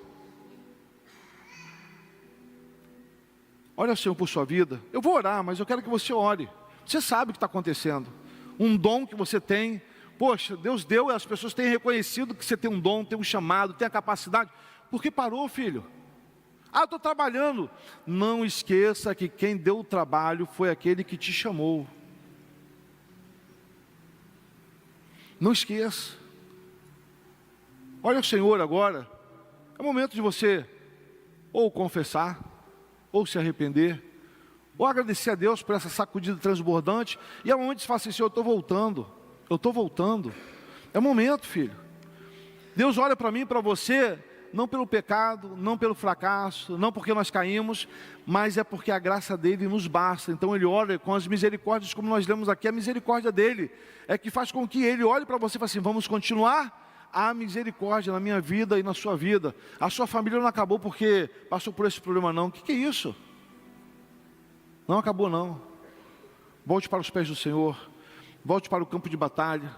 Olha o Senhor por sua vida. Eu vou orar, mas eu quero que você ore. Você sabe o que está acontecendo. Um dom que você tem. Poxa, Deus deu e as pessoas têm reconhecido que você tem um dom, tem um chamado, tem a capacidade. Por que parou, filho? Ah, eu estou trabalhando. Não esqueça que quem deu o trabalho foi aquele que te chamou. Não esqueça. Olha o Senhor agora. É o momento de você ou confessar, ou se arrepender, ou agradecer a Deus por essa sacudida transbordante. E é o momento de falar assim: Senhor, eu estou voltando. Eu estou voltando. É o momento, filho. Deus olha para mim e para você, não pelo pecado, não pelo fracasso, não porque nós caímos, mas é porque a graça dele nos basta. Então Ele olha com as misericórdias, como nós lemos aqui, a misericórdia dele é que faz com que Ele olhe para você e fale assim: vamos continuar? Há misericórdia na minha vida e na sua vida. A sua família não acabou porque passou por esse problema não. O que é isso? Não acabou não. Volte para os pés do Senhor. Volte para o campo de batalha,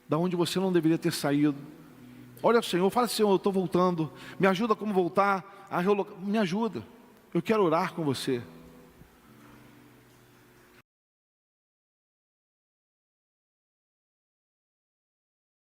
da onde você não deveria ter saído. Olha o Senhor, fala: Senhor, eu estou voltando. Me ajuda como voltar. Me ajuda. Eu quero orar com você.